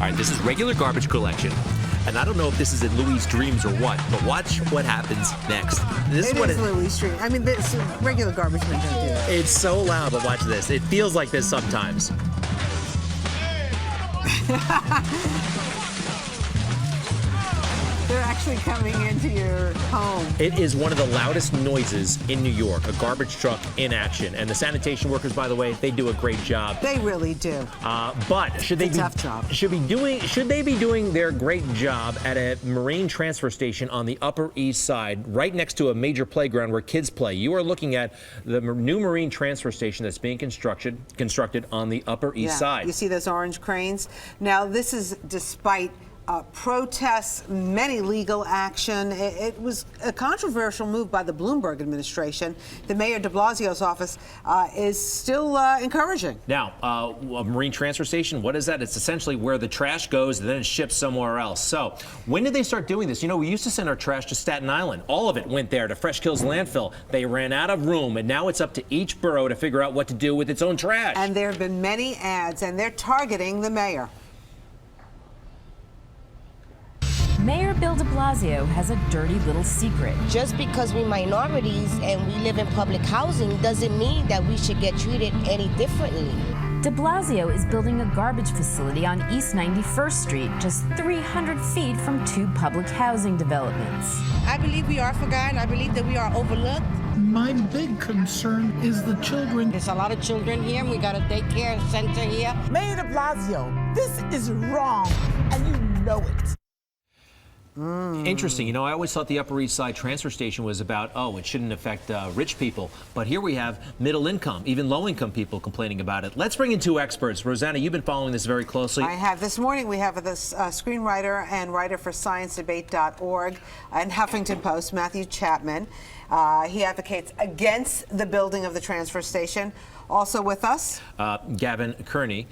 All right, this is regular garbage collection. And I don't know if this is in Louis' dreams or what, but watch what happens next. This It is Louis' dream. I mean, this regular garbage men don't do that. It's so loud, but watch this. It feels like this sometimes. They're actually coming into your home. It is one of the loudest noises in New York, a garbage truck in action. And the sanitation workers, by the way, they do a great job. They really do. But should they tough job. Should they be doing their great job at a marine transfer station on the Upper East Side, right next to a major playground where kids play? You are looking at the new marine transfer station that's being constructed on the Upper East Side. You see those orange cranes? Now, this is despite protests, many legal action. It was a controversial move by the Bloomberg administration. The Mayor de Blasio's office is still encouraging. Now, a marine transfer station, what is that? It's essentially where the trash goes and then it's shipped somewhere else. So when did they start doing this? You know, we used to send our trash to Staten Island. All of it went there to Fresh Kills landfill. They ran out of room, and now it's up to each borough to figure out what to do with its own trash. And there have been many ads, and they're targeting the mayor. Mayor Bill de Blasio has a dirty little secret. Just because we're minorities and we live in public housing doesn't mean that we should get treated any differently. De Blasio is building a garbage facility on East 91st Street, just 300 feet from two public housing developments. I believe we are forgotten. I believe that we are overlooked. My big concern is the children. There's a lot of children here, and we got a daycare center here. Mayor de Blasio, this is wrong, and you know it. Interesting. You know, I always thought the Upper East Side transfer station was about, it shouldn't affect rich people. But here we have middle income, even low income people complaining about it. Let's bring in two experts. Rosanna, you've been following this very closely. I have. This morning we have this screenwriter and writer for sciencedebate.org and Huffington Post, Matthew Chapman. He advocates against the building of the transfer station. Also with us, Gavin Kearney.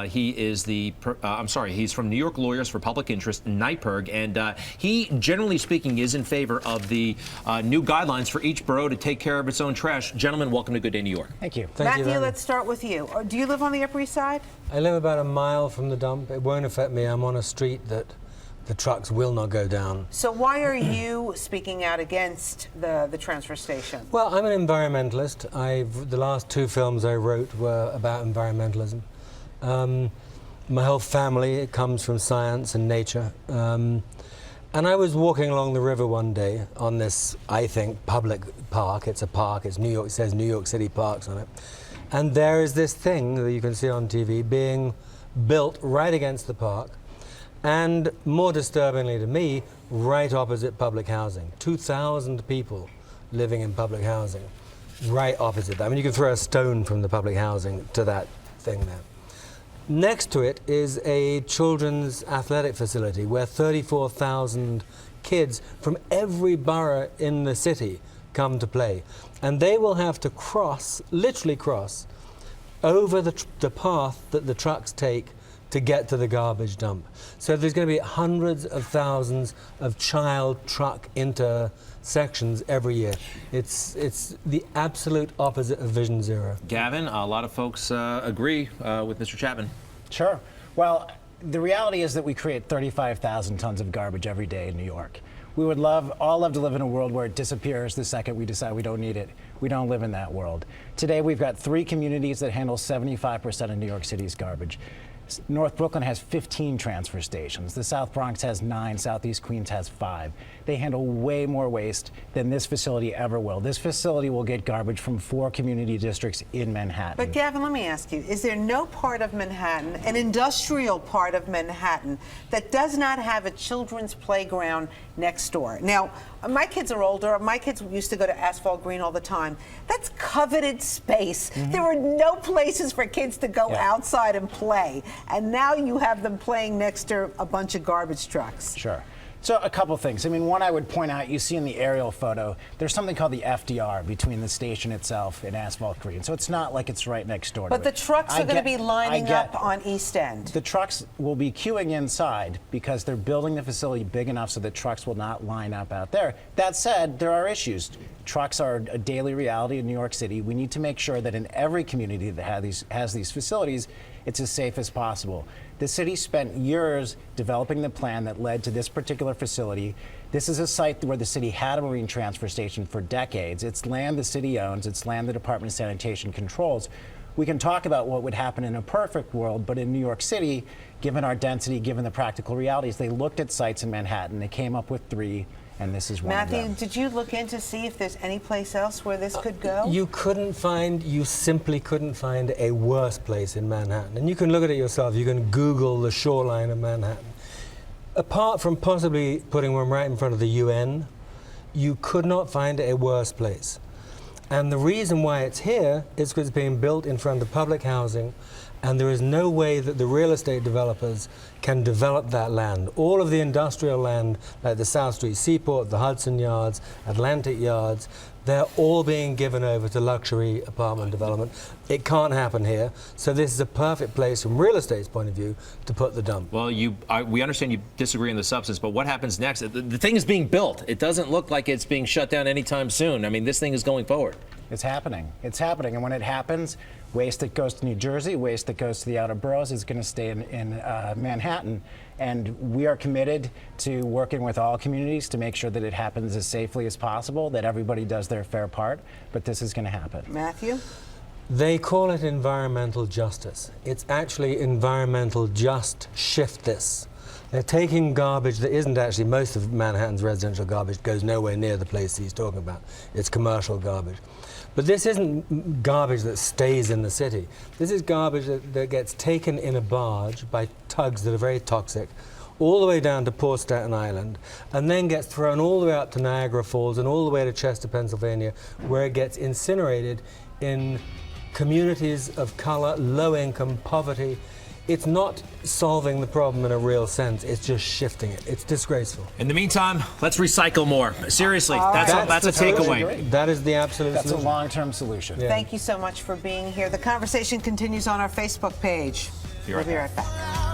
He is he's from New York Lawyers for Public Interest, NYPIRG, and he, generally speaking, is in favor of the new guidelines for each borough to take care of its own trash. Gentlemen, welcome to Good Day New York. Thank you. Matthew, let's start with you. Do you live on the Upper East Side? I live about a mile from the dump. It won't affect me. I'm on a street that the trucks will not go down. So why are you speaking out against the transfer station? Well, I'm an environmentalist. The last two films I wrote were about environmentalism. My whole family comes from science and nature. And I was walking along the river one day on this, I think, public park. It's a park. It's New York. It says New York City Parks on it. And there is this thing that you can see on TV being built right against the park. And more disturbingly to me, right opposite public housing. 2,000 people living in public housing, right opposite that. I mean, you can throw a stone from the public housing to that thing there. Next to it is a children's athletic facility where 34,000 kids from every borough in the city come to play. And they will have to literally cross, over the path that the trucks take to get to the garbage dump. So there's going to be hundreds of thousands of child truck intersections every year. It's the absolute opposite of Vision Zero. Gavin, a lot of folks agree with Mr. Chapman. Sure. Well, the reality is that we create 35,000 tons of garbage every day in New York. We would all love to live in a world where it disappears the second we decide we don't need it. We don't live in that world. Today, we've got 3 communities that handle 75% of New York City's garbage. North Brooklyn has 15 transfer stations. The South Bronx has 9. Southeast Queens has 5. They handle way more waste than this facility ever will. This facility will get garbage from 4 community districts in Manhattan. But Gavin, let me ask you, is there no part of Manhattan, an industrial part of Manhattan, that does not have a children's playground next door? Now, my kids are older. My kids used to go to Asphalt Green all the time. That's coveted space. There were no places for kids to go outside and play. And now you have them playing next to a bunch of garbage trucks. Sure. So a couple things. I mean, one I would point out, you see in the aerial photo, there's something called the FDR between the station itself and Asphalt Green. So it's not like it's right next door to it. But the trucks are going to be lining up on East End. The trucks will be queuing inside because they're building the facility big enough so that trucks will not line up out there. That said, there are issues. Trucks are a daily reality in New York City. We need to make sure that in every community that has these facilities, it's as safe as possible. The city spent years developing the plan that led to this particular facility. This is a site where the city had a marine transfer station for decades. It's land the city owns, it's land the Department of Sanitation controls. We can talk about what would happen in a perfect world, but in New York City, given our density, given the practical realities, they looked at sites in Manhattan. They came up with 3, and this is one of them. Matthew, did you look in to see if there's any place else where this could go? You simply couldn't find a worse place in Manhattan. And you can look at it yourself. You can Google the shoreline of Manhattan. Apart from possibly putting one right in front of the UN, you could not find a worse place. And the reason why it's here is because it's being built in front of public housing, and there is no way that the real estate developers can develop that land. All of the industrial land, like the South Street Seaport, the Hudson Yards, Atlantic Yards, they're all being given over to luxury apartment development. It can't happen here, so this is a perfect place from real estate's point of view to put the dump. Well, we understand you disagree on the substance, but what happens next? The thing is being built. It doesn't look like it's being shut down anytime soon. I mean, this thing is going forward. It's happening. It's happening. And when it happens, waste that goes to New Jersey, waste that goes to the outer boroughs is going to stay in Manhattan. And we are committed to working with all communities to make sure that it happens as safely as possible, that everybody does their fair part. But this is going to happen. Matthew? They call it environmental justice. It's actually environmental just shift this. They're taking garbage that isn't actually, most of Manhattan's residential garbage goes nowhere near the place he's talking about. It's commercial garbage. But this isn't garbage that stays in the city. This is garbage that gets taken in a barge by tugs that are very toxic, all the way down to Port Staten Island, and then gets thrown all the way up to Niagara Falls and all the way to Chester, Pennsylvania, where it gets incinerated in communities of color, low income, poverty. It's not solving the problem in a real sense, it's just shifting it. It's disgraceful. In the meantime, let's recycle more. Seriously, that's a takeaway. That is the absolute That's solution. a long-term solution. Yeah. Thank you so much for being here. The conversation continues on our Facebook page. Be right We'll be right back.